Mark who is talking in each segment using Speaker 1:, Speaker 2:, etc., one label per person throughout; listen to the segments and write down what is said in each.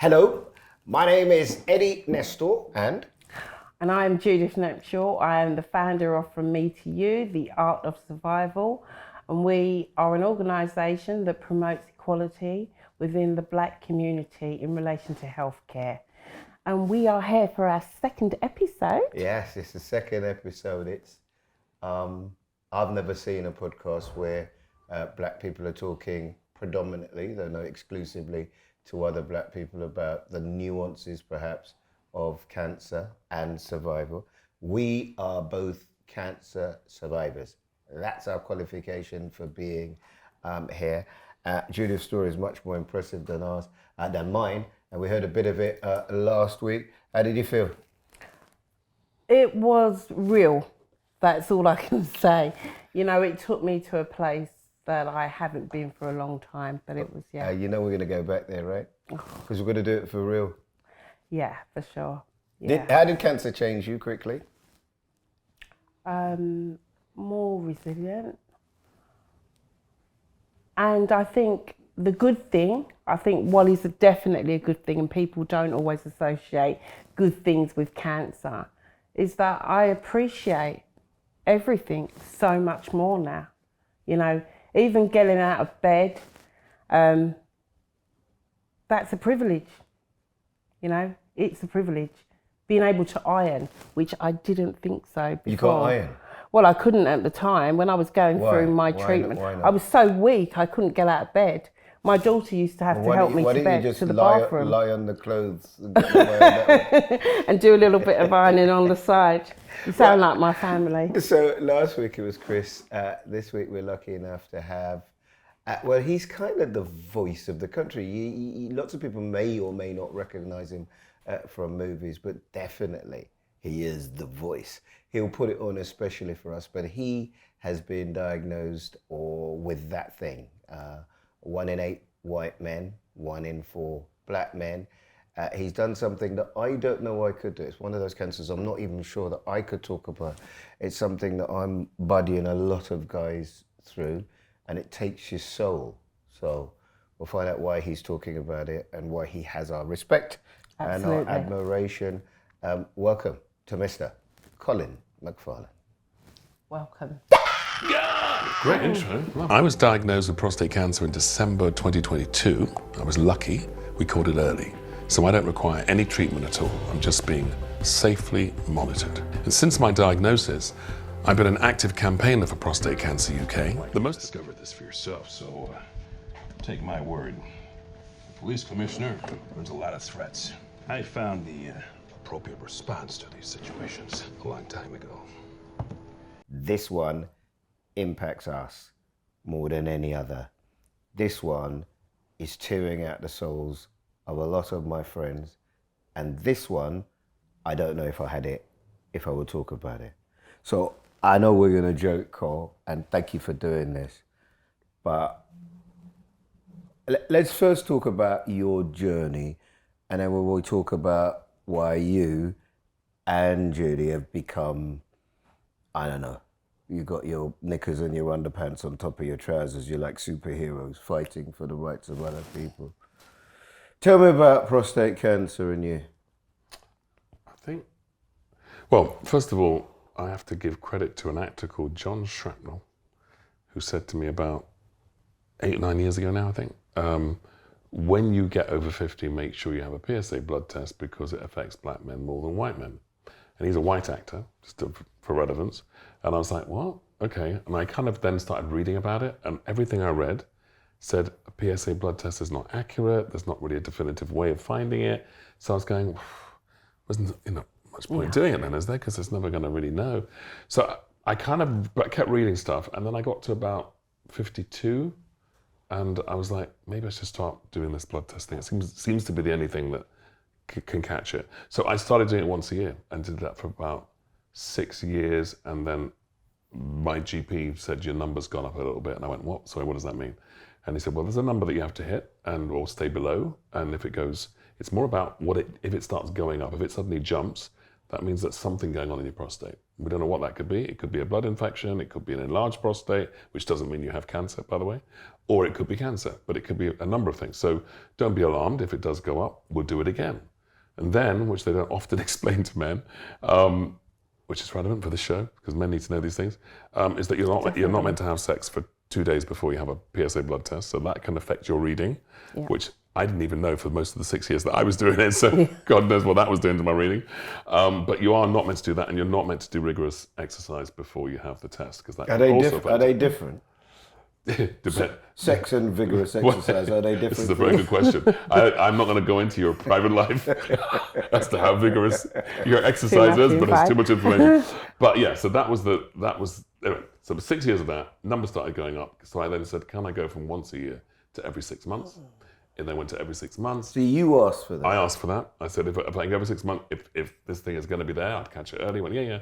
Speaker 1: Hello, my name is Eddie Nestor and
Speaker 2: I am Judith Neptial. I am the founder of From Me to You, The Art of Survival, and we are an organisation that promotes equality within the Black community in relation to healthcare. And we are here for our second episode.
Speaker 1: yes, it's the second episode. It's I've never seen a podcast where Black people are talking predominantly, though not exclusively, to other Black people about the nuances perhaps of cancer and survival. We are both cancer survivors. That's our qualification for being here. Judith's story is much more impressive than mine, and we heard a bit of it last week. How did you feel?
Speaker 2: It was real. That's all I can say. You know, it took me to a place that I haven't been for a long time, but it was, yeah.
Speaker 1: You know we're going to go back there, right? Because we're going to do it for real.
Speaker 2: Yeah, for sure. Yeah.
Speaker 1: How did cancer change you quickly?
Speaker 2: More resilient. And I think the good thing, what is definitely a good thing, and people don't always associate good things with cancer, is that I appreciate everything so much more now. You know, even getting out of bed, that's a privilege. You know, it's a privilege. Being able to iron, which I didn't think so before.
Speaker 1: You can't iron?
Speaker 2: Well, I couldn't at the time when I was going through my treatment.
Speaker 1: Why not?
Speaker 2: I was so weak, I couldn't get out of bed. My daughter used to have to help me to bed to the bathroom.
Speaker 1: Lie on the clothes and get away on that one?
Speaker 2: And do a little bit of ironing on the side. You sound like my family.
Speaker 1: So last week it was Chris. This week we're lucky enough to have, well, he's kind of the voice of the country. Lots of people may or may not recognize him from movies, but definitely he is the voice. He'll put it on especially for us, but he has been diagnosed with that thing. 1 in 8 white men, 1 in 4 Black men. He's done something that I don't know I could do. It's one of those cancers I'm not even sure that I could talk about. It's something that I'm buddying a lot of guys through, and it takes your soul. So we'll find out why he's talking about it and why he has our respect. Absolutely. And our admiration. Welcome to Mr. Colin McFarlane.
Speaker 2: Welcome.
Speaker 3: Great intro. I was diagnosed with prostate cancer in December 2022. I was lucky. We caught it early. So I don't require any treatment at all. I'm just being safely monitored. And since my diagnosis, I've been an active campaigner for Prostate Cancer UK.
Speaker 4: The most discovered this for yourself, so take my word. The police commissioner runs a lot of threats. I found the appropriate response to these situations a long time ago.
Speaker 1: This one impacts us more than any other. This one is tearing out the souls of a lot of my friends. And this one, I don't know if I had it, if I would talk about it. So I know we're gonna joke, Cole, and thank you for doing this. But let's first talk about your journey, and then we'll talk about why you and Judy have become, I don't know, you got your knickers and your underpants on top of your trousers. You're like superheroes fighting for the rights of other people. Tell me about prostate cancer and you.
Speaker 3: Well, first of all, I have to give credit to an actor called John Shrapnel, who said to me about 8 or 9 years ago now, I think, when you get over 50, make sure you have a PSA blood test because it affects Black men more than white men. And he's a white actor, just for relevance. And I was like, what? Okay. And I kind of then started reading about it, and everything I read said a PSA blood test is not accurate. There's not really a definitive way of finding it. So I was going, wasn't much point doing it then, is there? Because it's never going to really know. So I kind of kept reading stuff, and then I got to about 52, and I was like, maybe I should start doing this blood test thing. It seems to be the only thing that can catch it. So I started doing it once a year and did that for about 6 years, and then my GP said, your number's gone up a little bit, and I went, what? Sorry, what does that mean? And he said, well, there's a number that you have to hit or stay below, and if it goes, it's more about if it starts going up. If it suddenly jumps, that means there's something going on in your prostate. We don't know what that could be. It could be a blood infection, it could be an enlarged prostate, which doesn't mean you have cancer, by the way, or it could be cancer, but it could be a number of things. So don't be alarmed if it does go up, we'll do it again. And then, which they don't often explain to men, which is relevant for the show, because men need to know these things, is that you're not meant to have sex for 2 days before you have a PSA blood test, so that can affect your reading, which I didn't even know for most of the 6 years that I was doing it, so God knows what that was doing to my reading. But you are not meant to do that, and you're not meant to do rigorous exercise before you have the test, because that
Speaker 1: Are they different? Sex and vigorous exercise, are they different?
Speaker 3: This is a very good question. I'm not going to go into your private life as to how vigorous your exercise is, but it's too much information. But yeah, so that was anyway, so 6 years of that, numbers started going up. So I then said, can I go from once a year to every 6 months? And then went to every 6 months.
Speaker 1: So you asked for that?
Speaker 3: I asked for that. I said, if I can go every 6 months, if this thing is going to be there, I'd catch it early. He went, yeah.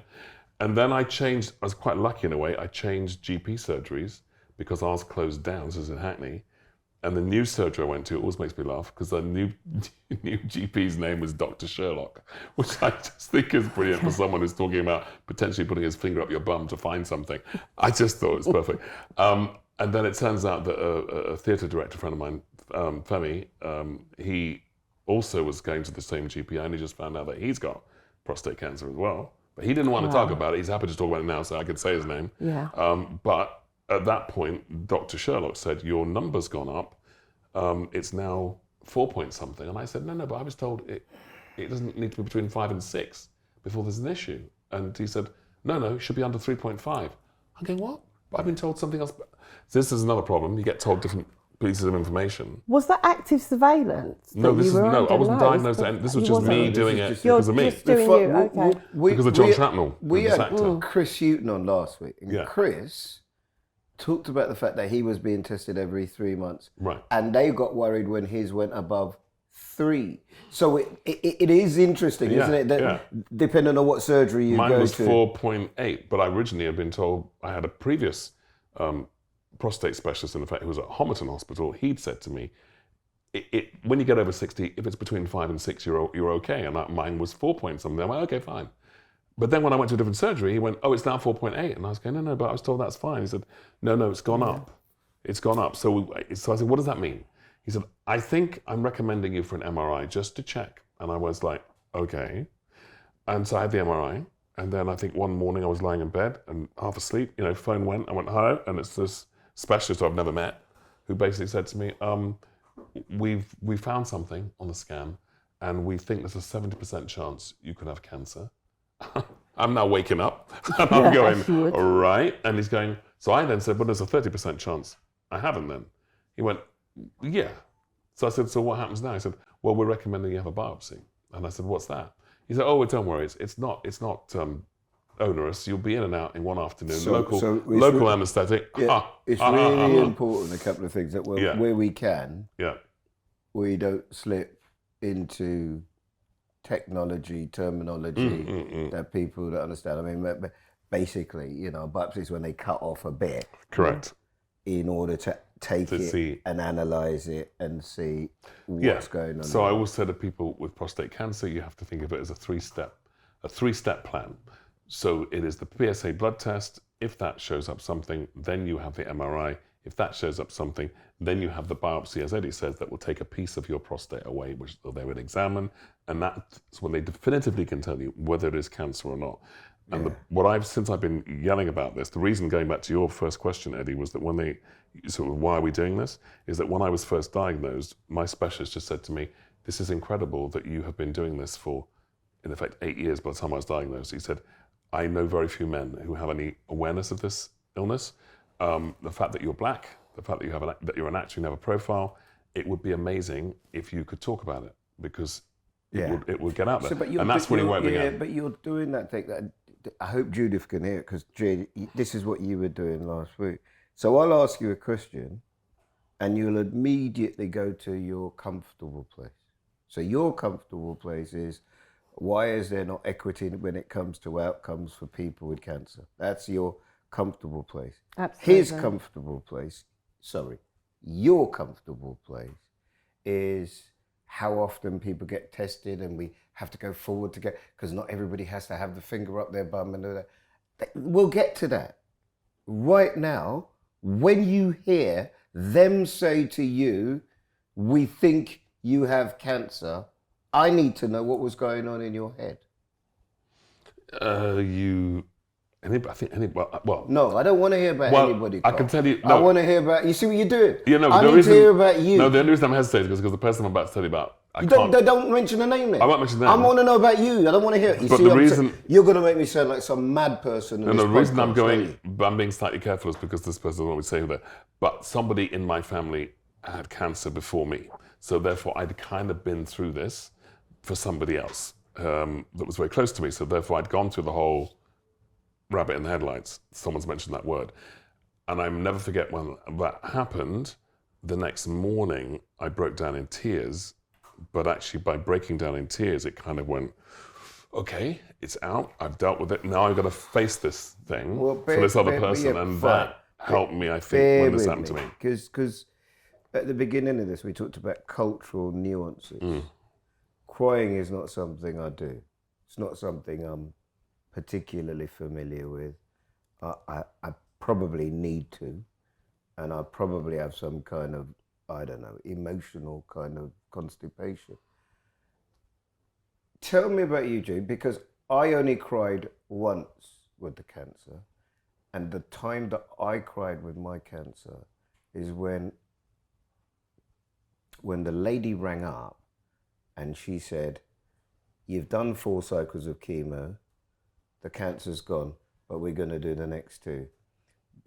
Speaker 3: And then I was quite lucky in a way. I changed GP surgeries because ours closed down. This is in Hackney. And the new surgery I went to, it always makes me laugh, because the new GP's name was Dr. Sherlock, which I just think is brilliant for someone who's talking about potentially putting his finger up your bum to find something. I just thought it was perfect. And then it turns out that a theatre director friend of mine, Femi, he also was going to the same GP. I only just found out that he's got prostate cancer as well. But he didn't want to talk about it. He's happy to talk about it now, so I could say his name.
Speaker 2: Yeah.
Speaker 3: But at that point, Dr. Sherlock said, your number's gone up. It's now 4 point something. And I said, no, but I was told it doesn't need to be between 5 and 6 before there's an issue. And he said, no, it should be under 3.5. I'm going, what? But I've been told something else. So this is another problem. You get told different pieces of information.
Speaker 2: Was that active surveillance?
Speaker 3: No, I wasn't diagnosed. This was just me doing it because of me.
Speaker 2: Just doing you, okay.
Speaker 3: Because of John Shrapnel.
Speaker 1: We had Chris Houghton on last week. And Chris talked about the fact that he was being tested every 3 months.
Speaker 3: Right.
Speaker 1: And they got worried when his went above 3. So it is interesting, isn't it? That depending on what surgery you go to.
Speaker 3: Mine was 4.8, but I originally had been told, I had a previous prostate specialist, in fact, who was at Homerton Hospital. He'd said to me, when you get over 60, if it's between 5 and 6, you're okay. And mine was 4 point something. I went, okay, fine. But then when I went to a different surgery, he went, oh, it's now 4.8. And I was going, no, but I was told that's fine. He said, no, it's gone up. It's gone up. So I said, what does that mean? He said, I think I'm recommending you for an MRI just to check. And I was like, okay. And so I had the MRI. And then I think one morning I was lying in bed and half asleep, phone went, I went, hello. And it's this specialist I've never met who basically said to me, we found something on the scan and we think there's a 70% chance you could have cancer. I'm now waking up and I'm going, all right. And he's going, so I then said, well, there's a 30% chance I haven't then. He went, yeah. So I said, so what happens now? He said, well, we're recommending you have a biopsy. And I said, what's that? He said, oh, don't worry, it's not onerous. You'll be in and out in one afternoon. Local anaesthetic.
Speaker 1: Yeah, it's really important, a couple of things, that where we can, we don't slip into technology, terminology that people don't understand. I mean, basically, biopsies when they cut off a bit.
Speaker 3: Correct.
Speaker 1: In order to take it and analyze it and see what's going on.
Speaker 3: So I always say to people with prostate cancer, you have to think of it as a three-step plan. So it is the PSA blood test. If that shows up something, then you have the MRI. If that shows up something, then you have the biopsy, as Eddie says, that will take a piece of your prostate away, which they would examine. And that's when they definitively can tell you whether it is cancer or not. And since I've been yelling about this, the reason, going back to your first question, Eddie, was that why are we doing this? Is that when I was first diagnosed, my specialist just said to me, this is incredible that you have been doing this for, in effect, 8 years by the time I was diagnosed. He said, I know very few men who have any awareness of this illness. The fact that you're black, the fact that that you're an actor, you have a profile, it would be amazing if you could talk about it, because it would get out there. And that's really where it began.
Speaker 1: Yeah, but you're doing that thing that I hope Judith can hear it, because this is what you were doing last week. So I'll ask you a question and you'll immediately go to your comfortable place. So your comfortable place is, why is there not equity when it comes to outcomes for people with cancer? That's your comfortable place.
Speaker 2: Absolutely.
Speaker 1: Your comfortable place is, how often people get tested and we have to go forward to get, because not everybody has to have the finger up their bum and all that. We'll get to that. Right now, when you hear them say to you, we think you have cancer, I need to know what was going on in your head. No, I don't want to hear about anybody.
Speaker 3: I can tell you. No,
Speaker 1: I want to hear about. You see what you're doing?
Speaker 3: Yeah, no.
Speaker 1: I need to hear about you.
Speaker 3: No, the only reason I'm hesitating is because the person I'm about to tell you about,
Speaker 1: Don't mention the name. Then.
Speaker 3: I won't mention the name.
Speaker 1: I want to know about you. I don't want to hear it. You're going to make me sound like some mad person.
Speaker 3: No, the reason I'm being slightly careful is because this person won't say that. But somebody in my family had cancer before me, so therefore I'd kind of been through this for somebody else that was very close to me. So therefore I'd gone through the whole rabbit in the headlights. Someone's mentioned that word, and I never forget when that happened. The next morning, I broke down in tears. But actually, by breaking down in tears, it kind of went, okay, it's out. I've dealt with it. Now I've got to face this thing for this other person. And that helped me, I think, when this happened to me.
Speaker 1: Because at the beginning of this, we talked about cultural nuances. Crying is not something I do. It's not something I'm particularly familiar with. I probably need to. And I probably have some kind of, I don't know, emotional kind of constipation. Tell me about you, Jude, because I only cried once with the cancer, and the time that I cried with my cancer is when the lady rang up and she said, you've done 4 cycles of chemo, the cancer's gone, but we're going to do the next 2.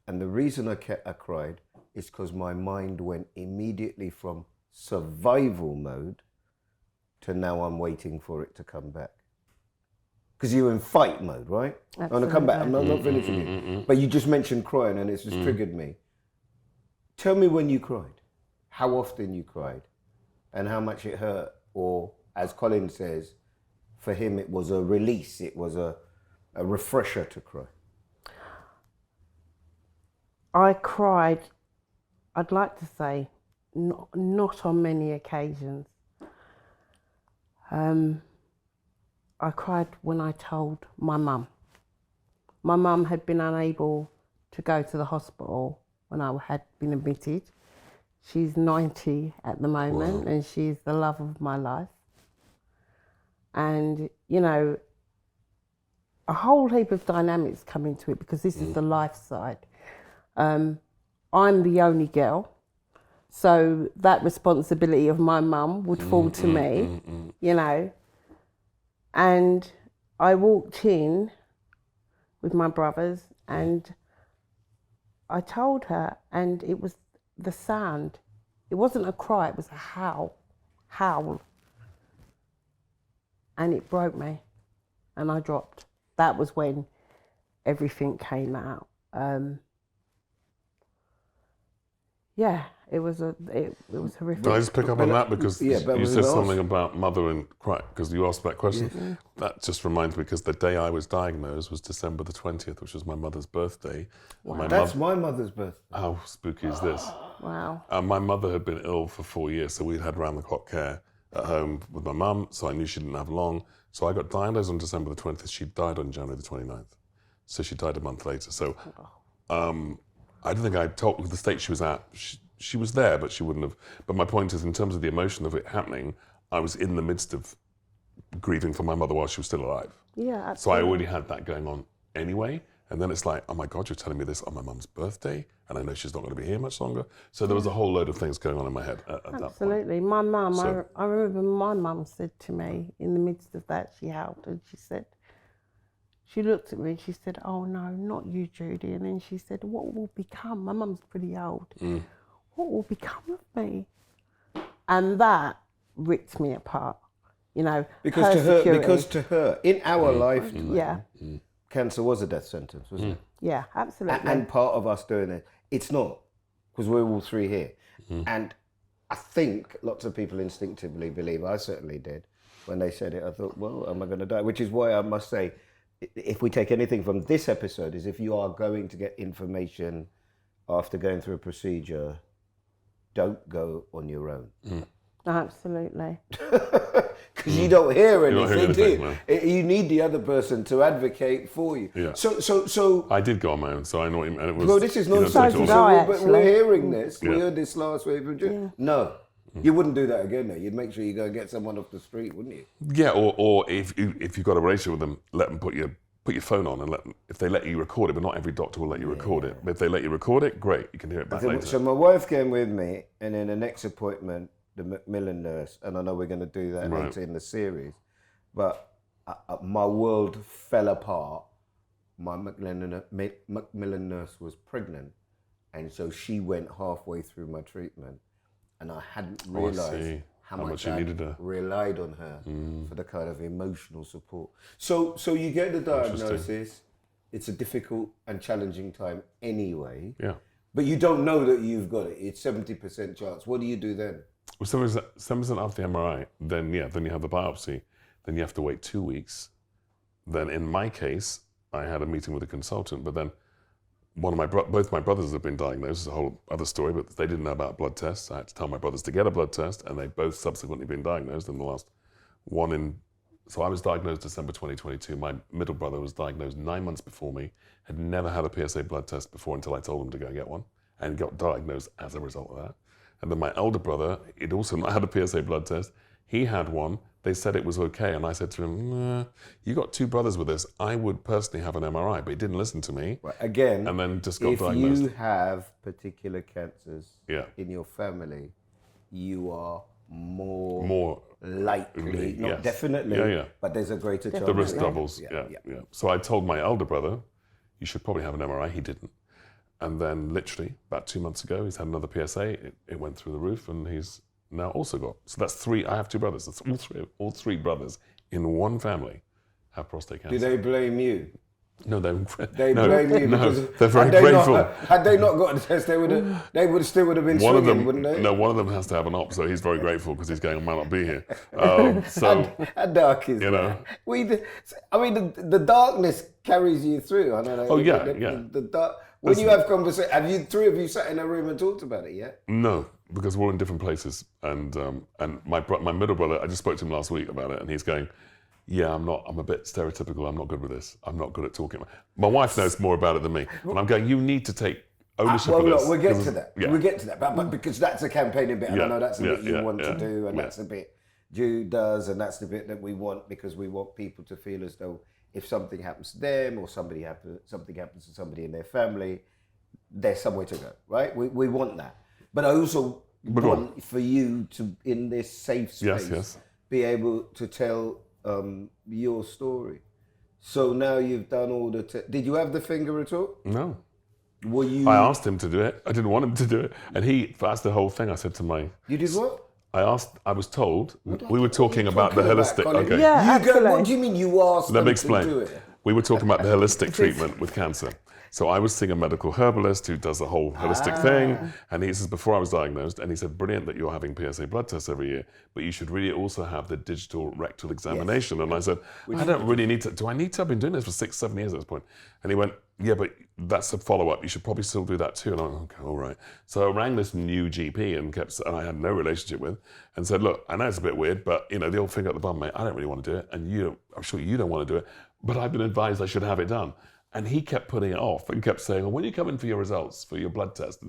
Speaker 1: And the reason I cried is because my mind went immediately from survival mode to now I'm waiting for it to come back. Because you're in fight mode, right?
Speaker 2: Absolutely.
Speaker 1: I'm going to come back. I'm not finishing you. But you just mentioned crying and it's just triggered me. Tell me when you cried, how often you cried, and how much it hurt. Or, as Colin says, for him it was a release. It was a refresher to cry.
Speaker 2: I cried, I'd like to say, not on many occasions. I cried when I told my mum. My mum had been unable to go to the hospital when I had been admitted. She's 90 at the moment. Wow. And she's the love of my life. And, you know, a whole heap of dynamics come into it because this is the life side. I'm the only girl. So that responsibility of my mum would fall to me, you know. And I walked in with my brothers and I told her, and it was the sound. It wasn't a cry, it was a howl. And it broke me and I dropped. That was when everything came out. Yeah, it was horrific.
Speaker 3: Can I just pick up on that because you said something about mother and cry, because you asked that question. Yeah. That just reminds me because the day I was diagnosed was December the 20th, which was my mother's birthday.
Speaker 1: Wow. That's my mother's birthday.
Speaker 3: How spooky is this?
Speaker 2: Wow.
Speaker 3: My mother had been ill for 4 years, so we'd had round-the-clock care at home with my mum, so I knew she didn't have long. So I got diagnosed on December the 20th. She died on January the 29th. So she died a month later. So I don't think I told the state she was at. She was there, but she wouldn't have. But my point is, in terms of the emotion of it happening, I was in the midst of grieving for my mother while she was still alive.
Speaker 2: Yeah, absolutely.
Speaker 3: So I already had that going on anyway. And then it's like, oh my God, you're telling me this on my mum's birthday, and I know she's not going to be here much longer. So there was a whole load of things going on in my head at that point.
Speaker 2: Absolutely. My mum, I remember my mum said to me in the midst of that, she howled and she looked at me and she said, oh no, not you, Judy. And then she said, what will become? My mum's pretty old. What will become of me? And that ripped me apart, you know.
Speaker 1: Because to her, in our lifetime, cancer was a death sentence, wasn't it?
Speaker 2: Yeah, absolutely.
Speaker 1: And part of us doing it, it's not, because we're all three here. And I think lots of people instinctively believe, I certainly did, when they said it, I thought, well, am I going to die? Which is why I must say, if we take anything from this episode, is if you are going to get information after going through a procedure, don't go on your own.
Speaker 2: Absolutely.
Speaker 1: Because you don't hear
Speaker 3: You don't hear
Speaker 1: anything, do you?
Speaker 3: anything,
Speaker 1: You need the other person to advocate for you.
Speaker 3: Yeah.
Speaker 1: So.
Speaker 3: I did go on my own, so I know what you mean. And it was,
Speaker 1: Well, this is
Speaker 3: you know,
Speaker 1: nonsense.
Speaker 2: So did
Speaker 1: So
Speaker 2: I,
Speaker 1: we're
Speaker 2: actually.
Speaker 1: hearing this. We
Speaker 3: Yeah.
Speaker 1: heard this last week from Judith. No, you wouldn't do that again. Though you'd make sure you go and get someone off the street, wouldn't you?
Speaker 3: Yeah, or if you've got a relationship with them, let them put your phone on and let them, if they let you record it, but not every doctor will let you record it. But if they let you record it, great, you can hear it back later.
Speaker 1: So my wife came with me, and then the next appointment, the Macmillan nurse, and I know we're going to do that
Speaker 3: Right.
Speaker 1: later in the series, but my world fell apart. My Macmillan nurse was pregnant, and so she went halfway through my treatment, and I hadn't realised
Speaker 3: see.
Speaker 1: how
Speaker 3: How
Speaker 1: much
Speaker 3: much you
Speaker 1: I
Speaker 3: needed her.
Speaker 1: relied on her for the kind of emotional support. So you get the diagnosis. It's a difficult and challenging time anyway.
Speaker 3: Yeah.
Speaker 1: But you don't know that you've got it. It's 70% chance. What do you do then?
Speaker 3: Well, 7% after the MRI, then you have the biopsy. Then you have to wait 2 weeks. Then in my case, I had a meeting with a consultant, but then both my brothers have been diagnosed. It's a whole other story, but they didn't know about blood tests. I had to tell my brothers to get a blood test, and they've both subsequently been diagnosed in the last so I was diagnosed December 2022. My middle brother was diagnosed 9 months before me, had never had a PSA blood test before until I told him to go get one, and got diagnosed as a result of that. And then my elder brother, he'd also not had a PSA blood test. He had one. They said it was okay. And I said to him, nah, you got two brothers with this. I would personally have an MRI, but he didn't listen to me.
Speaker 1: Well, again,
Speaker 3: And then just got
Speaker 1: if
Speaker 3: diagnosed.
Speaker 1: you have particular cancers
Speaker 3: Yeah.
Speaker 1: in your family, you are more
Speaker 3: More
Speaker 1: likely, not
Speaker 3: yes.
Speaker 1: definitely,
Speaker 3: Yeah.
Speaker 1: but there's a greater chance.
Speaker 3: The risk
Speaker 1: Yeah.
Speaker 3: doubles. Yeah. So I told my elder brother, you should probably have an MRI. He didn't. And then literally about 2 months ago, he's had another PSA. It went through the roof, and he's now also got. So that's three. I have two brothers. That's all three brothers in one family have prostate cancer.
Speaker 1: Do they blame you?
Speaker 3: No,
Speaker 1: They
Speaker 3: no,
Speaker 1: blame you
Speaker 3: no,
Speaker 1: because
Speaker 3: they're very
Speaker 1: had they
Speaker 3: grateful.
Speaker 1: Had they not got the test, they would still would have been
Speaker 3: One of
Speaker 1: swinging,
Speaker 3: them,
Speaker 1: wouldn't they?
Speaker 3: no, one of them has to have an op, so he's very grateful because he's going, I might not be here. So,
Speaker 1: How dark is
Speaker 3: you know.
Speaker 1: that? I mean, the darkness carries you through. I don't know.
Speaker 3: Oh, yeah,
Speaker 1: The dark. When you have conversation, have you three of you sat in a room and talked about it yet?
Speaker 3: no, because we're in different places. And my middle brother, I just spoke to him last week about it, and he's going, yeah, I'm a bit stereotypical. I'm not good with this. I'm not good at talking. My wife knows more about it than me. And I'm going, you need to take ownership
Speaker 1: Well,
Speaker 3: of this.
Speaker 1: look, we'll get to that.
Speaker 3: Yeah.
Speaker 1: We'll get to that. But because that's a campaigning bit, and I
Speaker 3: Yeah,
Speaker 1: know that's the
Speaker 3: yeah,
Speaker 1: bit you
Speaker 3: yeah,
Speaker 1: want to
Speaker 3: yeah,
Speaker 1: do, and
Speaker 3: yeah.
Speaker 1: that's the bit Jude does, and that's the bit that we want because we want people to feel as though if something happens to them or something happens to somebody in their family, there's somewhere to go, right? We want that. But I also want for you to, in this safe space,
Speaker 3: Yes.
Speaker 1: be able to tell your story. So now you've done all the... Did you have the finger at all?
Speaker 3: No.
Speaker 1: Were you...
Speaker 3: I asked him to do it. I didn't want him to do it. And that's the whole thing. I said to
Speaker 1: You did what?
Speaker 3: I was told, we were talking about the
Speaker 1: talking about,
Speaker 3: holistic.
Speaker 1: Colin?
Speaker 3: Okay.
Speaker 2: Yeah, absolutely.
Speaker 1: What do you mean you asked
Speaker 3: Let
Speaker 1: them
Speaker 3: me
Speaker 1: to
Speaker 3: explain.
Speaker 1: do it?
Speaker 3: We were talking about the holistic treatment with cancer. So I was seeing a medical herbalist who does the whole holistic thing. And he says, before I was diagnosed, and he said, brilliant that you're having PSA blood tests every year, but you should really also have the digital rectal examination. And I said, I don't really need to. Do I need to? I've been doing this for 6-7 years at this point. And he went, yeah, but that's a follow-up. You should probably still do that too. And I went, okay, all right. So I rang this new GP and I had no relationship with, and said, look, I know it's a bit weird, but you know, the old finger at the bum, mate, I don't really want to do it. And I'm sure you don't want to do it, but I've been advised I should have it done. And he kept putting it off and kept saying, well, when you come in for your results, for your blood test,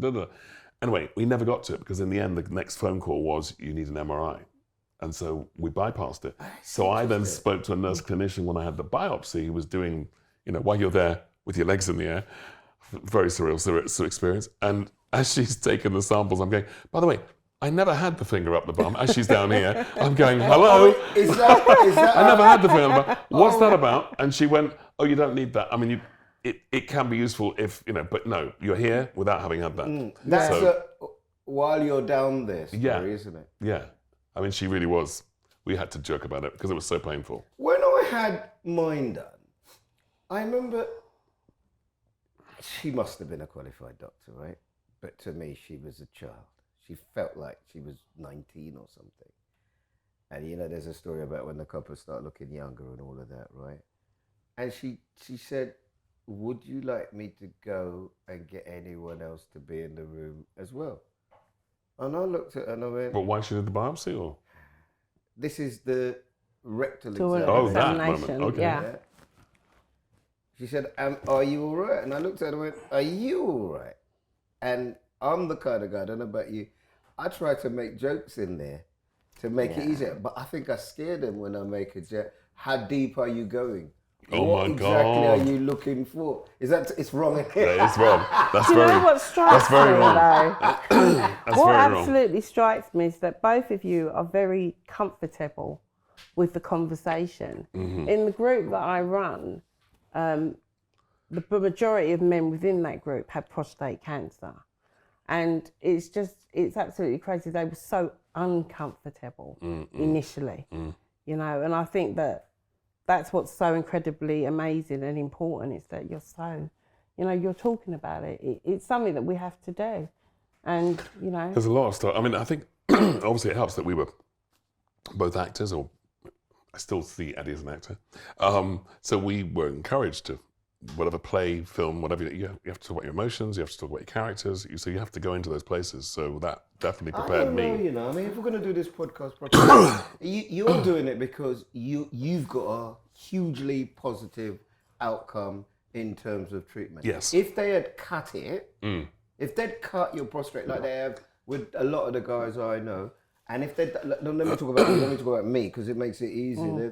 Speaker 3: Anyway, we never got to it because in the end, the next phone call was, you need an MRI. And so we bypassed it. So I then spoke to a nurse clinician when I had the biopsy who was doing, you know, while you're there with your legs in the air, very surreal experience. And as she's taken the samples, I'm going, by the way, I never had the finger up the bum. As she's down here, I'm going, hello?
Speaker 1: Is that
Speaker 3: I never had the finger up the bum. What's that about? And she went, oh, you don't need that. I mean, it can be useful if, you know, but no, you're here without having had that.
Speaker 1: That's while you're down there story, isn't it?
Speaker 3: Yeah. I mean, she really was. We had to joke about it because it was so painful.
Speaker 1: When I had mine done, I remember she must have been a qualified doctor, right? But to me, she was a child. She felt like she was 19 or something. And you know, there's a story about when the couples start looking younger and all of that, right? And she said, would you like me to go and get anyone else to be in the room as well? And I looked at her and I went,
Speaker 3: But why she did the biopsy, or?
Speaker 1: this is the rectal
Speaker 2: Tool
Speaker 1: exam.
Speaker 3: Oh, that
Speaker 2: examination,
Speaker 3: moment. Okay.
Speaker 2: yeah.
Speaker 1: She said, are you all right? And I looked at her and went, are you all right? And I'm the kind of guy, I don't know about you, I try to make jokes in there to make it easier. But I think I scare them when I make a joke. How deep are you going?
Speaker 3: Oh
Speaker 1: what
Speaker 3: my
Speaker 1: exactly
Speaker 3: God.
Speaker 1: are you looking for? Is that, it's wrong.
Speaker 3: Yeah, it's wrong. That's
Speaker 2: Do you
Speaker 3: very,
Speaker 2: know what strikes
Speaker 3: very
Speaker 2: me
Speaker 3: wrong.
Speaker 2: though?
Speaker 3: That's
Speaker 2: What
Speaker 3: very wrong.
Speaker 2: absolutely strikes me is that both of you are very comfortable with the conversation.
Speaker 3: Mm-hmm.
Speaker 2: In the group that I run, the majority of men within that group had prostate cancer. And it's absolutely crazy. They were so uncomfortable initially, you know, and I think that's what's so incredibly amazing and important is that you're so, you know, you're talking about it. It's something that we have to do. And, you know.
Speaker 3: There's a lot of stuff. I mean, I think obviously it helps that we were both actors, or I still see Eddie as an actor. So we were encouraged to, whatever play, film, whatever, you have to talk about your emotions, you have to talk about your characters, so you have to go into those places. So that definitely prepared
Speaker 1: I don't know,
Speaker 3: me.
Speaker 1: you know, I mean, if we're going to do this podcast properly, you're doing it because you've got a hugely positive outcome in terms of treatment.
Speaker 3: Yes.
Speaker 1: If they had cut it, if they'd cut your prostate like they have with a lot of the let me talk about me because it makes it easy.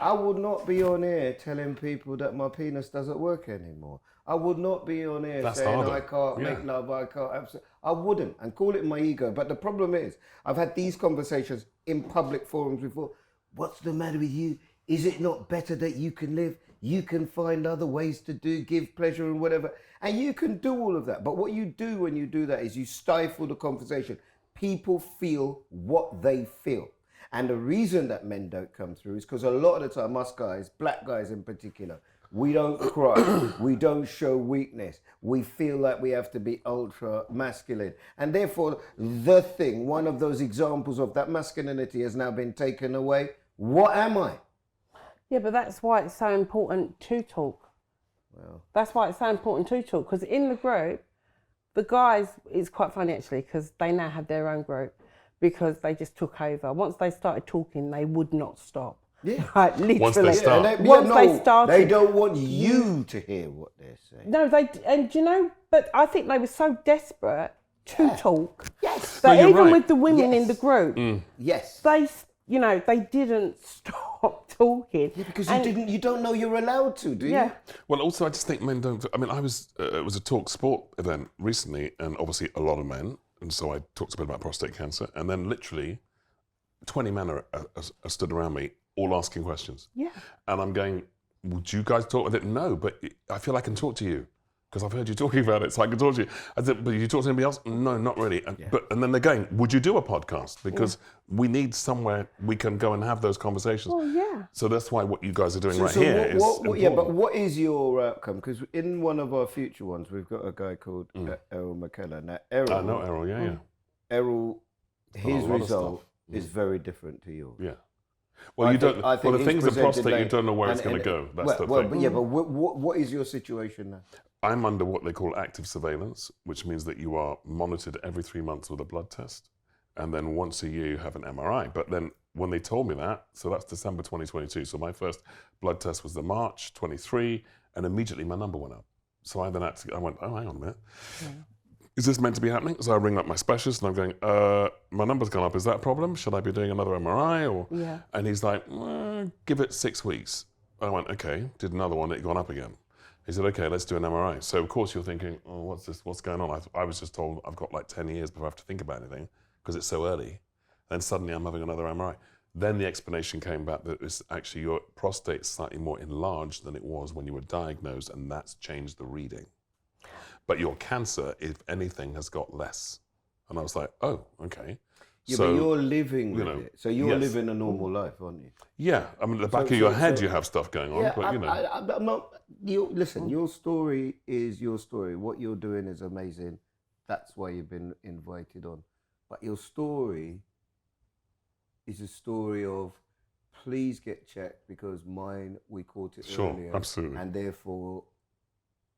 Speaker 1: I would not be on air telling people that my penis doesn't work anymore. I would not be on air saying
Speaker 3: harder.
Speaker 1: I can't make love, I can't. I wouldn't, and call it my ego. But the problem is, I've had these conversations in public forums before. What's the matter with you? Is it not better that you can live? You can find other ways to give pleasure and whatever. And you can do all of that. But what you do when you do that is you stifle the conversation. People feel what they feel. And the reason that men don't come through is because a lot of the time, us guys, black guys in particular, we don't cry, we don't show weakness, we feel like we have to be ultra masculine. And therefore, one of those examples of that masculinity has now been taken away. What am I?
Speaker 2: Yeah, but that's why it's so important to talk.
Speaker 1: Well,
Speaker 2: That's why it's so important to talk, because in the group, the guys, it's quite funny actually, because they now have their own group, because they just took over. Once they started talking, they would not stop.
Speaker 1: yeah.
Speaker 2: Like, literally.
Speaker 3: Once they start.
Speaker 2: They started.
Speaker 1: They don't want you to hear what they're saying.
Speaker 2: No, and you know, but I think they were so desperate to talk.
Speaker 1: Yes.
Speaker 2: That
Speaker 3: you're
Speaker 2: even
Speaker 3: right.
Speaker 2: with the women in the group,
Speaker 1: Yes.
Speaker 2: they didn't stop talking.
Speaker 1: Yeah, because you don't know you're allowed to, do you?
Speaker 2: Yeah.
Speaker 3: Well, also, I just think men don't. I mean, it was a talk sport event recently, and obviously a lot of men, and so I talked a bit about prostate cancer, and then literally 20 men are stood around me, all asking questions.
Speaker 2: Yeah.
Speaker 3: And I'm going, would you guys talk with it? No, but I feel I can talk to you because I've heard you talking about it, so I can talk to you. I said, but you talk to anybody else? No, not really. And, and then they're going, would you do a podcast? Because we need somewhere we can go and have those conversations.
Speaker 2: Oh, yeah.
Speaker 3: So that's why what you guys are doing
Speaker 1: So
Speaker 3: here is important.
Speaker 1: yeah, but what is your outcome? Because in one of our future ones, we've got a guy called Errol McKellar. Now, Errol,
Speaker 3: I know Errol, yeah.
Speaker 1: Errol, his
Speaker 3: a lot of
Speaker 1: result
Speaker 3: stuff.
Speaker 1: is very different to yours.
Speaker 3: Yeah. Well, the
Speaker 1: he's
Speaker 3: thing's the
Speaker 1: presented
Speaker 3: prostate, you
Speaker 1: late,
Speaker 3: don't know where it's going to go. That's the thing.
Speaker 1: But yeah, but what is your situation now?
Speaker 3: I'm under what they call active surveillance, which means that you are monitored every 3 months with a blood test. And then once a year you have an MRI. But then when they told me that, so that's December 2022. So my first blood test was the March 23, and immediately my number went up. So I went, oh, hang on a minute. Yeah. Is this meant to be happening? So I ring up my specialist and I'm going, my number's gone up. Is that a problem? Should I be doing another MRI?
Speaker 2: Yeah.
Speaker 3: And he's like, give it 6 weeks. I went, okay, did another one, it gone up again. He said, okay, let's do an MRI. So of course you're thinking, oh, what's this? What's going on? I was just told I've got like 10 years before I have to think about anything because it's so early. Then suddenly I'm having another MRI. Then the explanation came back that it's actually your prostate slightly more enlarged than it was when you were diagnosed, and that's changed the reading. But your cancer, if anything, has got less. And I was like, oh, okay.
Speaker 1: Yeah,
Speaker 3: so,
Speaker 1: but you're living with it. So you're living a normal life, aren't you?
Speaker 3: Yeah. I mean, at the back of your head, you have stuff going on.
Speaker 1: Yeah,
Speaker 3: but, you know.
Speaker 1: I'm not... listen, your story is your story. What you're doing is amazing. That's why you've been invited on. But your story is a story of, please get checked because mine, we caught it earlier.
Speaker 3: Sure, absolutely.
Speaker 1: And therefore,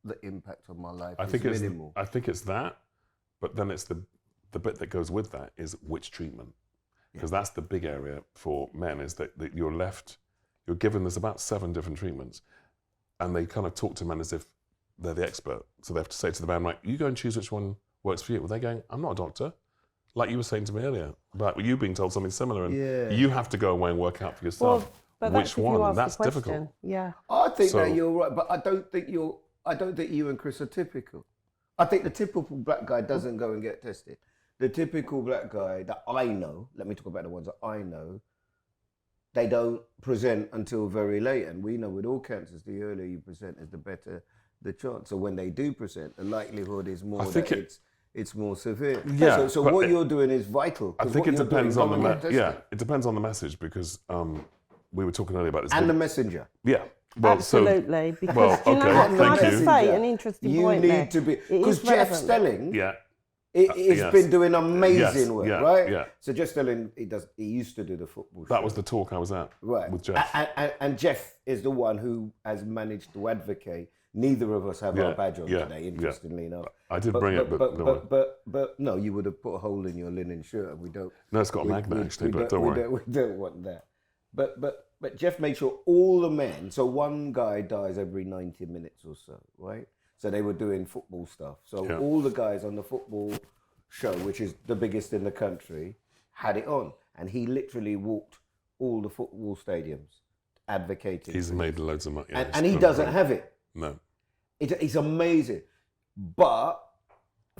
Speaker 1: the impact on my life
Speaker 3: I
Speaker 1: is
Speaker 3: think
Speaker 1: minimal.
Speaker 3: I think it's that, but then it's the the bit that goes with that is which treatment. Because that's the big area for men, is that you're given, there's about 7 different treatments, and they kind of talk to men as if they're the expert. So they have to say to the man, right, you go and choose which one works for you. Well, they're going, I'm not a doctor. Like you were saying to me earlier, about you being told something similar, and you have to go away and work out for yourself which one, and that's difficult.
Speaker 2: Yeah.
Speaker 1: I think that you're right, but I don't think you and Chris are typical. I think the typical black guy doesn't go and get tested. The typical black guy that I know, let me talk about the ones that I know, they don't present until very late. And we know with all cancers, the earlier you present is the better the chance. So when they do present, the likelihood is more that it's more severe.
Speaker 3: Yeah.
Speaker 1: So what you're doing is vital.
Speaker 3: I think it depends on it depends on the message, because we were talking earlier about this.
Speaker 1: And the messenger.
Speaker 3: Yeah. Well,
Speaker 2: absolutely. Because
Speaker 3: okay,
Speaker 2: can I just
Speaker 3: you.
Speaker 2: say an interesting point there?
Speaker 1: You need to be, because Jeff Stelling, he's been doing amazing work, right?
Speaker 3: Yeah.
Speaker 1: So Jeff Stelling, he used to do the football show.
Speaker 3: That was the talk I was at,
Speaker 1: right,
Speaker 3: with Jeff.
Speaker 1: And Jeff is the one who has managed to advocate. Neither of us have our badge on today, interestingly enough.
Speaker 3: I did bring it,
Speaker 1: but no, you would have put a hole in your linen shirt, and we don't.
Speaker 3: No, it's got a magnet actually, but don't worry.
Speaker 1: We don't want that. But Jeff made sure all the men. So one guy dies every 90 minutes or so, right? So they were doing football stuff. So all the guys on the football show, which is the biggest in the country, had it on, and he literally walked all the football stadiums advocating.
Speaker 3: He's made loads of money,
Speaker 1: and he doesn't have it.
Speaker 3: No,
Speaker 1: it's amazing. But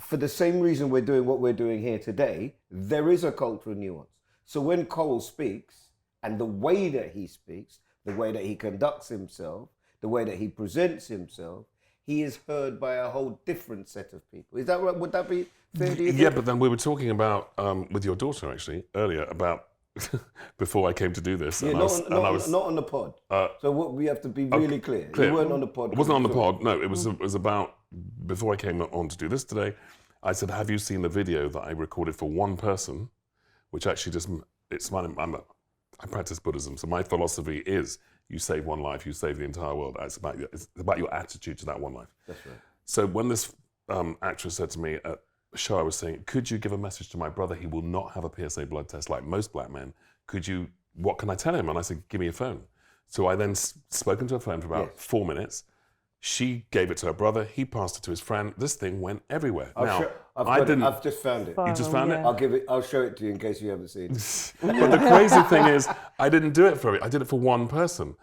Speaker 1: for the same reason we're doing what we're doing here today, there is a cultural nuance. So when Cole speaks, and the way that he speaks, the way that he conducts himself, the way that he presents himself, he is heard by a whole different set of people. Is that right? Would that be fair to you?
Speaker 3: Yeah, but then we were talking about, with your daughter actually, earlier, about before I came to do this.
Speaker 1: Yeah,
Speaker 3: and
Speaker 1: not on the pod. So we have to be really clear. You weren't on the pod.
Speaker 3: It wasn't on the pod, no. It was about, before I came on to do this today, I said, have you seen the video that I recorded for one person, which actually I practice Buddhism, so my philosophy is you save one life, you save the entire world. It's about your attitude to that one life. That's right. So when this actress said to me at a show, I was saying, could you give a message to my brother? He will not have a PSA blood test like most black men. What can I tell him? And I said, give me a phone. So I then spoken to her phone for about 4 minutes. She gave it to her brother. He passed it to his friend. This thing went everywhere.
Speaker 1: I've just found it.
Speaker 3: You just found it?
Speaker 1: I'll show it to you in case you haven't seen it.
Speaker 3: But the crazy thing is, I didn't do it for it. I did it for one person.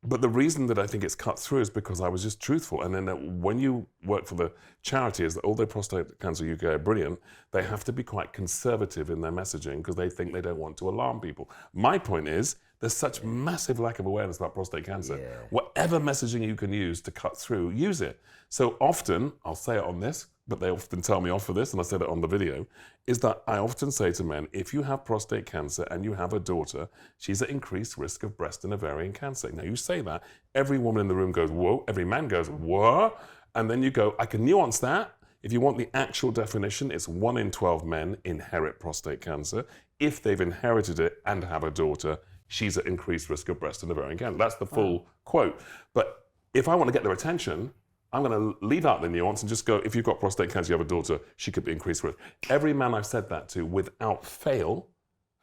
Speaker 3: But the reason that I think it's cut through is because I was just truthful. And then when you work for the charity, is that although Prostate Cancer UK are brilliant, they have to be quite conservative in their messaging because they think they don't want to alarm people. My point is, there's such massive lack of awareness about prostate cancer. Yeah. Whatever messaging you can use to cut through, use it. So often, I'll say it on this, but they often tell me off for this, and I said it on the video, is that I often say to men, if you have prostate cancer and you have a daughter, she's at increased risk of breast and ovarian cancer. Now you say that, every woman in the room goes, whoa, every man goes, whoa, and then you go, I can nuance that. If you want the actual definition, it's 1 in 12 men inherit prostate cancer. If they've inherited it and have a daughter, she's at increased risk of breast and ovarian cancer. That's the full quote. But if I want to get their attention, I'm going to leave out the nuance and just go, if you've got prostate cancer, you have a daughter, she could be increased risk. Every man I've said that to, without fail,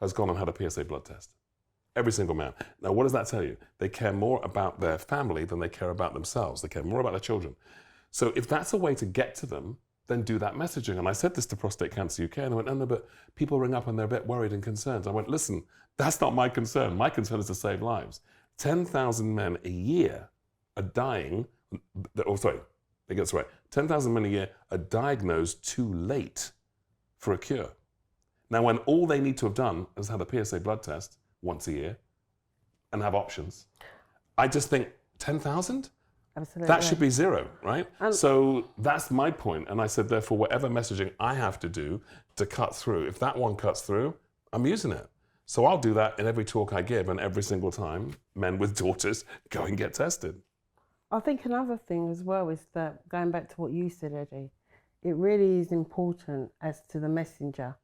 Speaker 3: has gone and had a PSA blood test. Every single man. Now, what does that tell you? They care more about their family than they care about themselves. They care more about their children. So if that's a way to get to them, then do that messaging. And I said this to Prostate Cancer UK, and they went, no, but people ring up and they're a bit worried and concerned. I went, listen, that's not my concern. My concern is to save lives. 10,000 men a year are dying, they get this right. 10,000 men a year are diagnosed too late for a cure. Now, when all they need to have done is have a PSA blood test once a year and have options, I just think 10,000?
Speaker 2: Absolutely.
Speaker 3: That should be 0, right? So that's my point. And I said, therefore, whatever messaging I have to do to cut through, if that one cuts through, I'm using it. So I'll do that in every talk I give, and every single time men with daughters go and get tested.
Speaker 2: I think another thing as well is that, going back to what you said, Eddie, it really is important as to the messenger,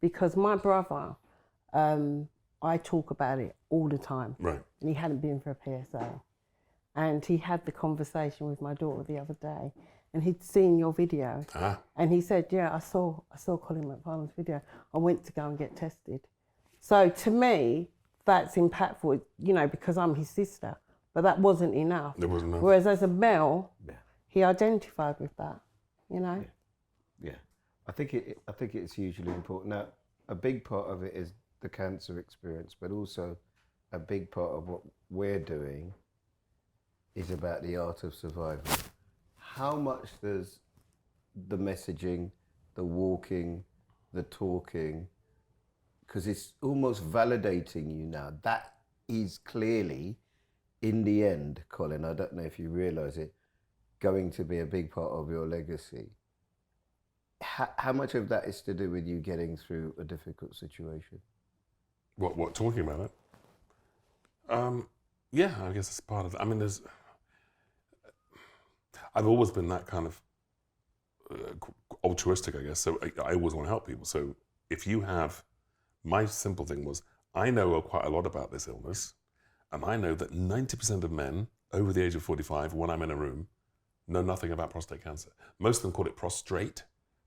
Speaker 2: because my brother, I talk about it all the time.
Speaker 3: Right.
Speaker 2: And he hadn't been for a PSA. And he had the conversation with my daughter the other day, and he'd seen your video.
Speaker 3: Ah.
Speaker 2: And he said, yeah, I saw Colin McFarlane's video. I went to go and get tested. So to me, that's impactful, you know, because I'm his sister. But that wasn't enough.
Speaker 3: It wasn't enough.
Speaker 2: Whereas as a male, he identified with that, you know?
Speaker 1: Yeah. I think it's hugely important. Now, a big part of it is the cancer experience, but also a big part of what we're doing is about the art of survival. How much does the messaging, the walking, the talking, because it's almost validating you now. That is clearly, in the end, Colin, I don't know if you realise it, going to be a big part of your legacy. How much of that is to do with you getting through a difficult situation?
Speaker 3: What talking about it? Yeah, I guess it's part of it. I mean, I've always been that kind of altruistic, I guess. So I always want to help people. So if you have, my simple thing was, I know quite a lot about this illness, and I know that 90% of men over the age of 45, when I'm in a room, know nothing about prostate cancer. Most of them call it prostrate.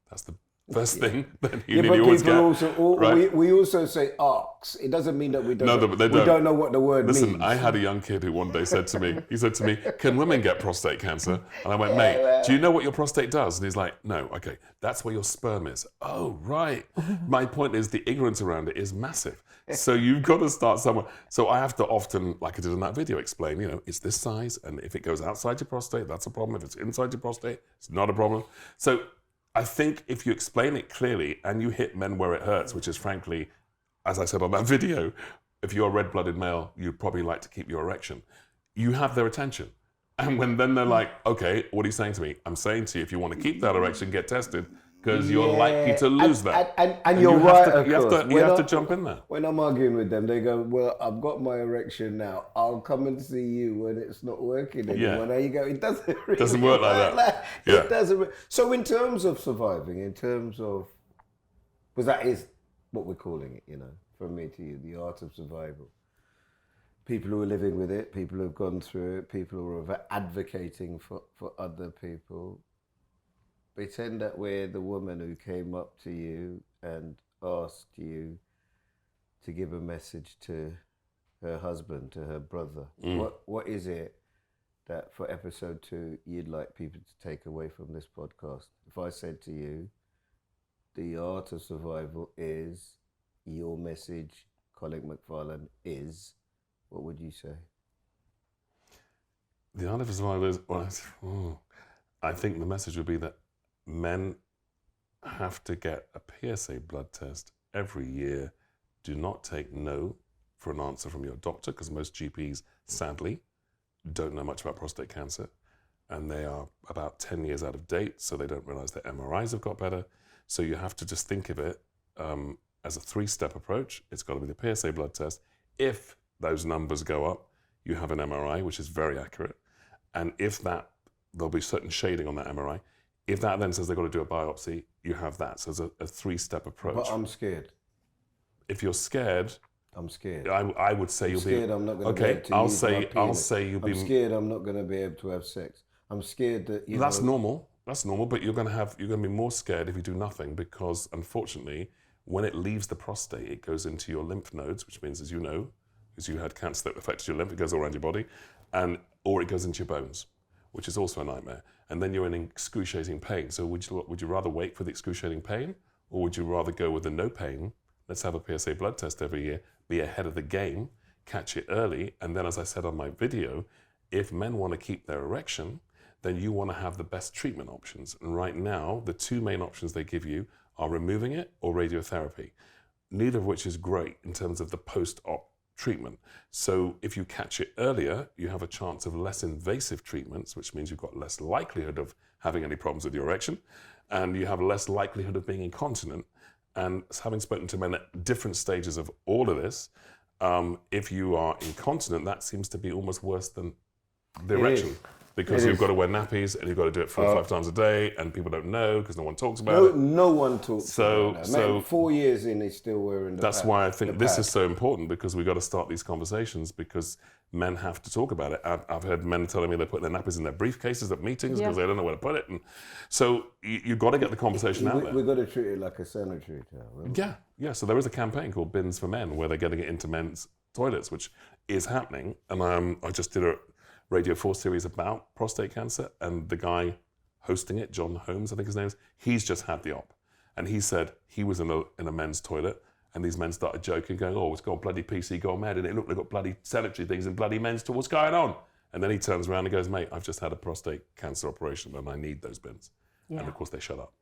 Speaker 3: That's the first thing that you nearly always get.
Speaker 1: Right? We also say arcs. It doesn't mean that we don't don't know what the word means.
Speaker 3: Listen, I had a young kid who one day said to me, can women get prostate cancer? And I went, mate, do you know what your prostate does? And he's like, no, okay, that's where your sperm is. Oh, right. My point is the ignorance around it is massive. So you've got to start somewhere. So I have to often, like I did in that video, explain, you know, it's this size, and if it goes outside your prostate, that's a problem. If it's inside your prostate, it's not a problem. So I think if you explain it clearly and you hit men where it hurts, which is frankly, as I said on that video, if you're a red-blooded male, you'd probably like to keep your erection. You have their attention. And when then they're like, okay, what are you saying to me? I'm saying to you, if you want to keep that erection, get tested, because you're likely to lose that.
Speaker 1: And you're right,
Speaker 3: you have to jump in there.
Speaker 1: When I'm arguing with them, they go, well, I've got my erection now. I'll come and see you when it's not working anymore.
Speaker 3: Yeah.
Speaker 1: And there you go. It doesn't really
Speaker 3: doesn't work like that.
Speaker 1: It doesn't. So in terms of surviving, because that is what we're calling it, you know, from me to you, the art of survival. People who are living with it, people who have gone through it, people who are advocating for other people. Pretend that we're the woman who came up to you and asked you to give a message to her husband, to her brother. What is it that for episode 2 you'd like people to take away from this podcast? If I said to you, the art of survival is your message, Colin McFarlane is, what would you say?
Speaker 3: The art of survival is, I think the message would be that men have to get a PSA blood test every year. Do not take no for an answer from your doctor, because most GPs, sadly, don't know much about prostate cancer, and they are about 10 years out of date, so they don't realize that MRIs have got better. So you have to just think of it as a 3-step approach. It's got to be the PSA blood test. If those numbers go up, you have an MRI, which is very accurate. And if that, there'll be certain shading on that MRI. If that then says they've got to do a biopsy, you have that. So it's a 3-step approach.
Speaker 1: But I'm scared.
Speaker 3: If you're scared,
Speaker 1: I'm scared.
Speaker 3: I would say you'll be.
Speaker 1: I'm not going to be able to use my penis.
Speaker 3: I'll say you'll be.
Speaker 1: I'm scared I'm not going to be able to have sex. I'm scared that
Speaker 3: That's normal. That's normal. But you're going to be more scared if you do nothing, because unfortunately, when it leaves the prostate, it goes into your lymph nodes, which means, as you know, because you had cancer that affected your lymph, it goes all around your body, or it goes into your bones, which is also a nightmare. And then you're in excruciating pain. So would you rather wait for the excruciating pain, or would you rather go with the no pain? Let's have a PSA blood test every year, be ahead of the game, catch it early, and then, as I said on my video, if men want to keep their erection, then you want to have the best treatment options. And right now, the 2 main options they give you are removing it or radiotherapy, neither of which is great in terms of the post-op treatment. So if you catch it earlier, you have a chance of less invasive treatments, which means you've got less likelihood of having any problems with your erection, and you have less likelihood of being incontinent. And having spoken to men at different stages of all of this, if you are incontinent, that seems to be almost worse than the erection. because you've got to wear nappies and you've got to do it 4 or 5 times a day, and people don't know because no one talks about it.
Speaker 1: No one talks
Speaker 3: So,
Speaker 1: about that. Man, 4 years in, he's still wearing the
Speaker 3: that's
Speaker 1: pad,
Speaker 3: why I think
Speaker 1: the
Speaker 3: this
Speaker 1: pad.
Speaker 3: is so important, because we've got to start these conversations, because men have to talk about it. I've heard men telling me they put their nappies in their briefcases at meetings because they don't know where to put it. And so you've got to get the conversation out there.
Speaker 1: We've got to treat it like a sanitary towel.
Speaker 3: Yeah. So there is a campaign called Bins for Men where they're getting it into men's toilets, which is happening. And I just did a Radio 4 series about prostate cancer, and the guy hosting it, John Holmes, I think his name is, he's just had the op. And he said he was in a men's toilet, and these men started joking, going, oh, it's got bloody PC gone mad, and it looked like got bloody sanitary things in bloody men's toilets. What's going on? And then he turns around and goes, mate, I've just had a prostate cancer operation and I need those bins. Yeah. And of course they shut up.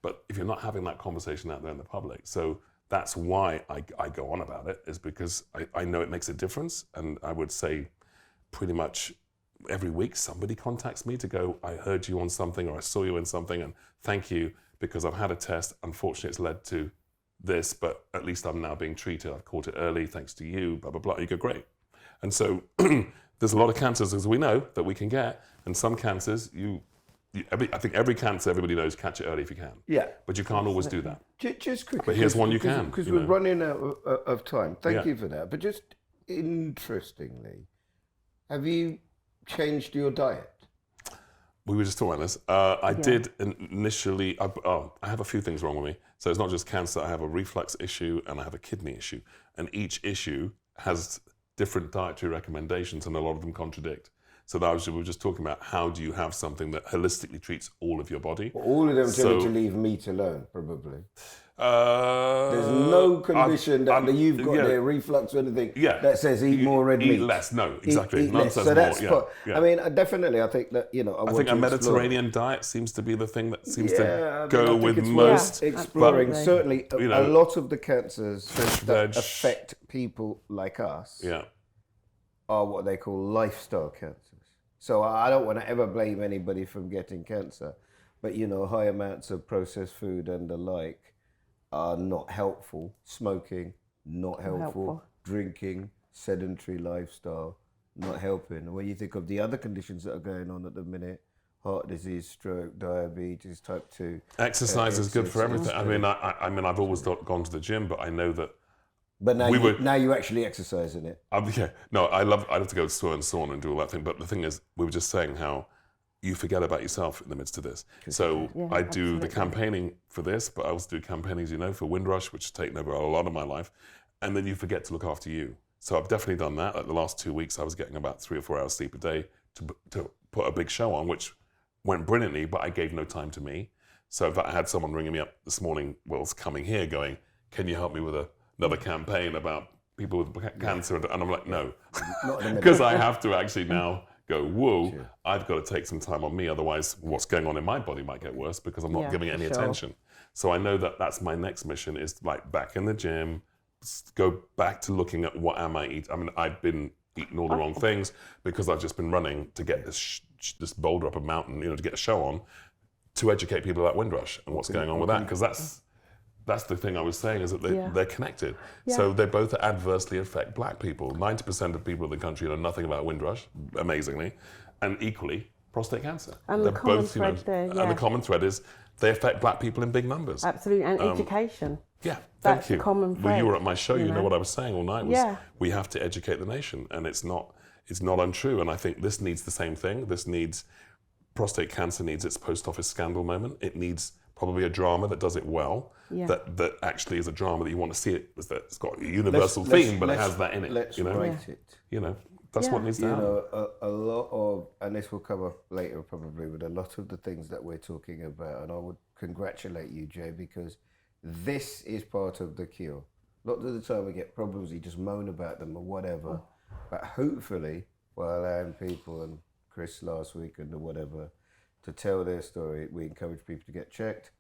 Speaker 3: But if you're not having that conversation out there in the public, so that's why I go on about it, is because I know it makes a difference. And I would say pretty much every week somebody contacts me to go, I heard you on something, or I saw you in something, and thank you, because I've had a test. Unfortunately, it's led to this, but at least I'm now being treated. I've caught it early, thanks to you, blah, blah, blah. You go, great. And so there's a lot of cancers, as we know, that we can get. And some cancers, I think every cancer, everybody knows, catch it early if you can.
Speaker 1: Yeah.
Speaker 3: But you can't always do that.
Speaker 1: Just quickly.
Speaker 3: But here's one you can.
Speaker 1: Because we're running out of time. Thank you for that. But just interestingly, have you changed your diet?
Speaker 3: We were just talking about this. I did initially, I have a few things wrong with me. So it's not just cancer, I have a reflux issue and I have a kidney issue. And each issue has different dietary recommendations, and a lot of them contradict. So we were just talking about, how do you have something that holistically treats all of your body?
Speaker 1: Well, all of them tell you to leave meat alone, probably. There's no condition that you've got there, reflux or anything, that says eat more red meat.
Speaker 3: Eat less, no, exactly.
Speaker 1: Eat less. So that's I mean, definitely, I think that, I think
Speaker 3: a Mediterranean diet seems to be the thing that seems to go with most.
Speaker 1: Exploring, but, certainly, a lot of the cancers that affect people like us are what they call lifestyle cancers. So I don't want to ever blame anybody from getting cancer, but high amounts of processed food and the like are not helpful. Smoking, not helpful. Drinking, sedentary lifestyle, not helping. When you think of the other conditions that are going on at the minute, heart disease, stroke, diabetes, type 2.
Speaker 3: Exercise is good for everything. I mean, I've always gone to the gym, but I know that.
Speaker 1: But now, now you actually exercise in it.
Speaker 3: I love to go to sauna and do all that thing. But the thing is, we were just saying how you forget about yourself in the midst of this. So I do the campaigning for this, but I also do campaigning, for Windrush, which has taken over a lot of my life. And then you forget to look after you. So I've definitely done that. Like the last 2 weeks, I was getting about 3 or 4 hours sleep a day to put a big show on, which went brilliantly, but I gave no time to me. So in fact, I had someone ringing me up this morning, coming here, going, can you help me with another campaign about people with cancer? And I'm like, no, because I have to actually now go, whoa, sure. I've got to take some time on me, otherwise what's going on in my body might get worse because I'm not giving it any attention. So I know that that's my next mission, is like back in the gym, go back to looking at what am I eating. I mean, I've been eating all the wrong things because I've just been running to get this boulder up a mountain, to get a show on, to educate people about Windrush and what's going on with that, because that's the thing I was saying, is that they're connected. Yeah. So they both adversely affect black people. 90% of people in the country know nothing about Windrush, amazingly, and equally prostate cancer.
Speaker 2: And they're the common thread there,
Speaker 3: And the common thread is they affect black people in big numbers.
Speaker 2: Absolutely, and education.
Speaker 3: Yeah,
Speaker 2: that's
Speaker 3: thank you.
Speaker 2: The common thread.
Speaker 3: Well, you were at my show, you know what I was saying all night was we have to educate the nation, and it's not untrue. And I think this needs the same thing. Prostate cancer needs its post office scandal moment. It needs probably a drama that does it well, that actually is a drama that you want to see it, it's got a universal theme, but it has that in it.
Speaker 1: Let's write it.
Speaker 3: That's what needs to happen.
Speaker 1: A lot of, and this will come up later probably, with a lot of the things that we're talking about, and I would congratulate you, Jay, because this is part of the cure. A lot of the time we get problems, you just moan about them or whatever, but hopefully, by allowing people, and Chris last week and whatever, to tell their story, we encourage people to get checked,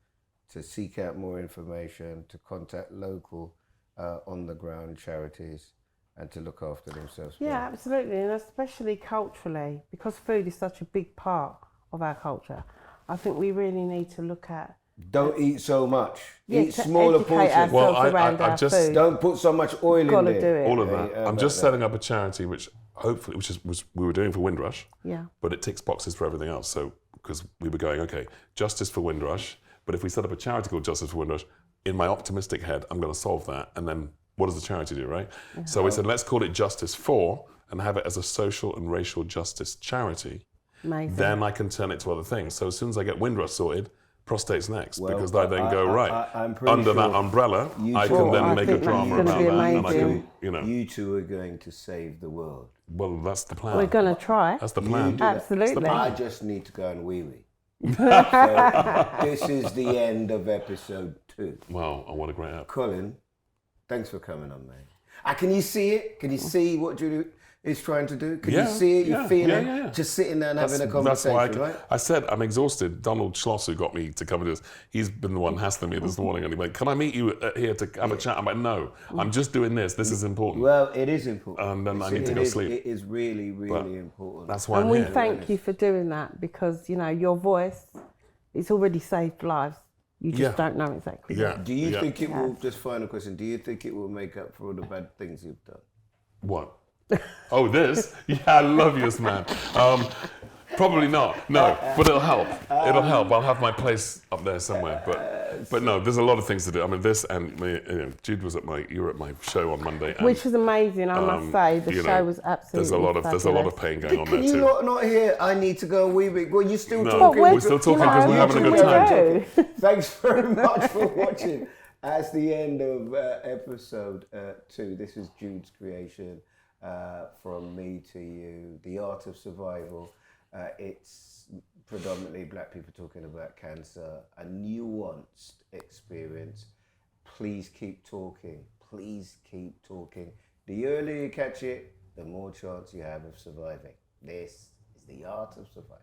Speaker 1: to seek out more information, to contact local on-the-ground charities, and to look after themselves.
Speaker 2: Yeah, absolutely, and especially culturally, because food is such a big part of our culture. I think we really need to look at.
Speaker 1: Don't eat so much. Eat smaller portions.
Speaker 2: Well, I just
Speaker 1: don't put so much oil in there.
Speaker 2: Do it.
Speaker 3: All of that. I'm just setting up a charity which hopefully, which we were doing for Windrush,
Speaker 2: Yeah.
Speaker 3: but it ticks boxes for everything else. So, because we were going, okay, justice for Windrush, but if we set up a charity called Justice for Windrush, in my optimistic head, I'm going to solve that. And then what does the charity do, right? Yeah. So we said, let's call it Justice For and have it as a social and racial justice charity.
Speaker 2: Amazing.
Speaker 3: Then I can turn it to other things. So as soon as I get Windrush sorted, Prostate's next, because I then go,
Speaker 1: I'm pretty
Speaker 3: under
Speaker 1: sure
Speaker 3: that umbrella, I can then make a drama about that. And I can,
Speaker 1: You two are going to save the world.
Speaker 3: Well, that's the plan.
Speaker 2: We're going to try.
Speaker 3: That's the plan.
Speaker 2: Absolutely.
Speaker 1: I just need to go and wee-wee. So this is the end of episode 2.
Speaker 3: Wow, what a great app.
Speaker 1: Colin, thanks for coming on, mate. Can you see it? Can you see what Judith is trying to do? Can you see it? You feel it? Just sitting there and having a conversation,
Speaker 3: that's why
Speaker 1: right?
Speaker 3: I said I'm exhausted. Donald Schloss, who got me to come and do this, he's been the one hassling me this morning, and he went, "Can I meet you here to have a chat?" I'm like, "No, I'm just doing this. This is important."
Speaker 1: Well, it is important.
Speaker 3: And then I need to go sleep.
Speaker 1: It is really, really important.
Speaker 3: That's why
Speaker 2: and
Speaker 3: I'm here.
Speaker 2: we thank you for doing that, because your voice, it's already saved lives. You just don't know exactly.
Speaker 3: Yeah.
Speaker 1: Do you think it will? Just final question. Do you think it will make up for all the bad things you've done?
Speaker 3: What? Oh, this? Yeah, I love you, man. Probably not. No, but it'll help. It'll help. I'll have my place up there somewhere. But no, there's a lot of things to do. I mean, this and Jude was you were at my show on Monday, and,
Speaker 2: which was amazing. I must say, the show was absolutely.
Speaker 3: There's a lot of pain going on there too.
Speaker 1: Can you not hear? I need to go a wee bit. Well, you still
Speaker 3: No,
Speaker 1: talking?
Speaker 3: we're still talking because we're having a good time.
Speaker 1: Thanks very much for watching. That's the end of episode 2. This is Jude's creation. From me to you, The Art of Survival. It's predominantly black people talking about cancer, a nuanced experience. Please keep talking. Please keep talking. The earlier you catch it, the more chance you have of surviving. This is The Art of Survival.